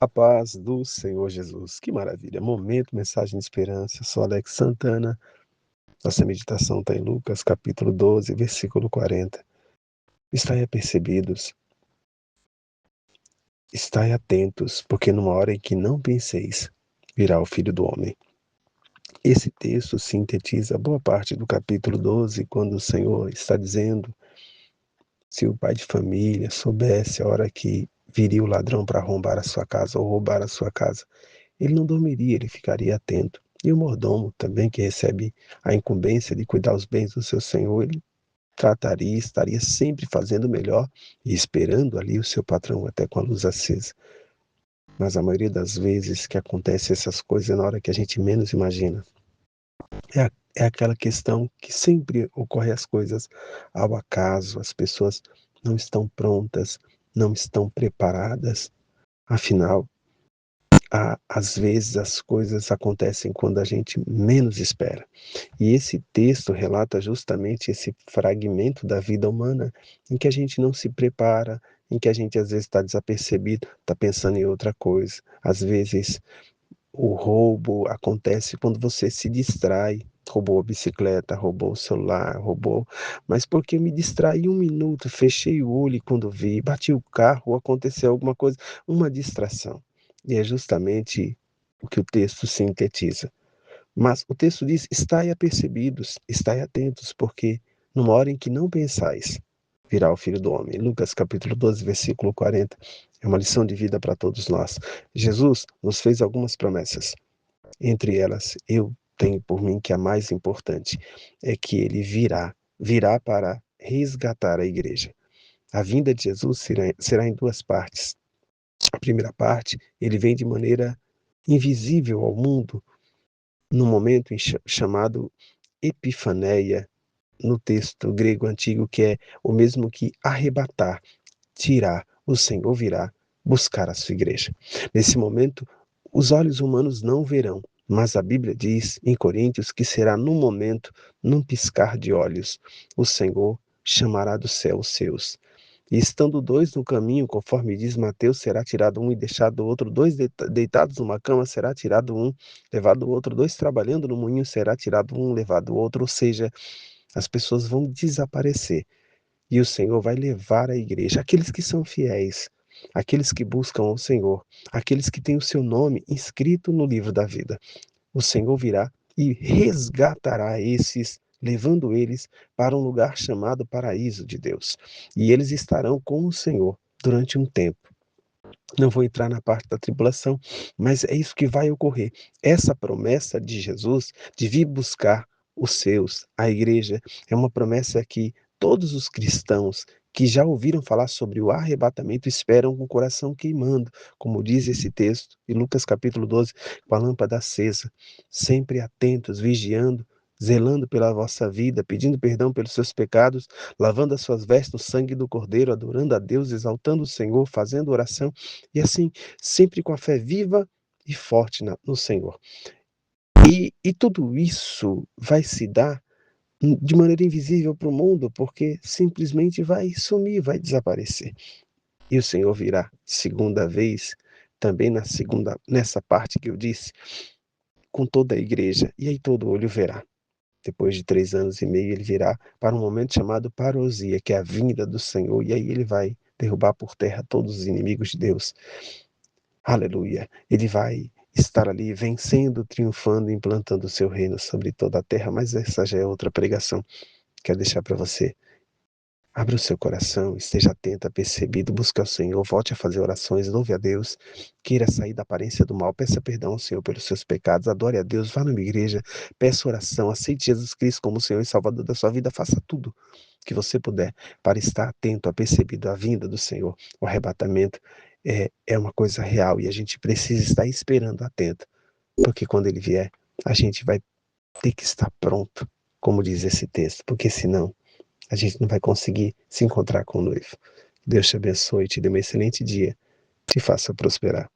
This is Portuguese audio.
A paz do Senhor Jesus. Que maravilha. Momento, mensagem de esperança. Eu sou Alex Santana. Nossa meditação está em Lucas, capítulo 12, versículo 40. Estai apercebidos, estai atentos, porque numa hora em que não penseis, virá o Filho do Homem. Esse texto sintetiza boa parte do capítulo 12, quando o Senhor está dizendo: se o pai de família soubesse a hora que viria o ladrão para arrombar a sua casa ou roubar a sua casa, ele não dormiria, ele ficaria atento. E o mordomo também, que recebe a incumbência de cuidar os bens do seu senhor, ele trataria, estaria sempre fazendo melhor e esperando ali o seu patrão até com a luz acesa. Mas a maioria das vezes que acontece essas coisas é na hora que a gente menos imagina. É aquela questão que sempre ocorre as coisas ao acaso, as pessoas não estão prontas, não estão preparadas. Afinal, às vezes as coisas acontecem quando a gente menos espera. E esse texto relata justamente esse fragmento da vida humana em que a gente não se prepara, em que a gente às vezes está desapercebido, está pensando em outra coisa. Às vezes o roubo acontece quando você se distrai. Roubou a bicicleta, roubou o celular, roubou. Mas porque eu me distraí um minuto, fechei o olho e quando vi, bati o carro, aconteceu alguma coisa, uma distração. E é justamente o que o texto sintetiza. Mas o texto diz: estai apercebidos, estai atentos, porque numa hora em que não pensais, virá o Filho do Homem. Lucas capítulo 12, versículo 40. É uma lição de vida para todos nós. Jesus nos fez algumas promessas. Entre elas, eu tenho por mim que a mais importante é que ele virá para resgatar a igreja. A vinda de Jesus será em duas partes. A primeira parte, ele vem de maneira invisível ao mundo, num momento chamado epifaneia, no texto grego antigo, que é o mesmo que arrebatar, tirar. O Senhor virá buscar a sua igreja. Nesse momento, os olhos humanos não verão, mas a Bíblia diz em Coríntios que será num momento, num piscar de olhos, o Senhor chamará do céu os seus. E estando dois no caminho, conforme diz Mateus, será tirado um e deixado o outro, dois deitados numa cama, será tirado um, levado o outro, dois trabalhando no moinho, será tirado um, levado o outro, ou seja, as pessoas vão desaparecer. E o Senhor vai levar a igreja, aqueles que são fiéis, aqueles que buscam o Senhor, aqueles que têm o seu nome inscrito no livro da vida. O Senhor virá e resgatará esses, levando eles para um lugar chamado paraíso de Deus. E eles estarão com o Senhor durante um tempo. Não vou entrar na parte da tribulação, mas é isso que vai ocorrer. Essa promessa de Jesus de vir buscar os seus, a igreja, é uma promessa que todos os cristãos que já ouviram falar sobre o arrebatamento esperam com o coração queimando, como diz esse texto, em Lucas capítulo 12, com a lâmpada acesa, sempre atentos, vigiando, zelando pela vossa vida, pedindo perdão pelos seus pecados, lavando as suas vestes no sangue do Cordeiro, adorando a Deus, exaltando o Senhor, fazendo oração, e assim, sempre com a fé viva e forte no Senhor. E tudo isso vai se dar de maneira invisível para o mundo, porque simplesmente vai sumir, vai desaparecer. E o Senhor virá segunda vez, também nessa parte que eu disse, com toda a igreja, e aí todo olho verá. Depois de 3 anos e meio, ele virá para um momento chamado parousia, que é a vinda do Senhor, e aí ele vai derrubar por terra todos os inimigos de Deus. Aleluia. Ele vai estar ali vencendo, triunfando, implantando o seu reino sobre toda a terra, mas essa já é outra pregação. Quero deixar para você. Abra o seu coração, esteja atento, apercebido, busque ao Senhor, volte a fazer orações, louve a Deus, queira sair da aparência do mal, peça perdão ao Senhor pelos seus pecados, adore a Deus, vá numa igreja, peça oração, aceite Jesus Cristo como Senhor e Salvador da sua vida, faça tudo que você puder para estar atento, apercebido à vinda do Senhor. O arrebatamento é uma coisa real e a gente precisa estar esperando atento, porque quando ele vier, a gente vai ter que estar pronto, como diz esse texto, porque senão a gente não vai conseguir se encontrar com o noivo. Deus te abençoe, te dê um excelente dia, te faça prosperar.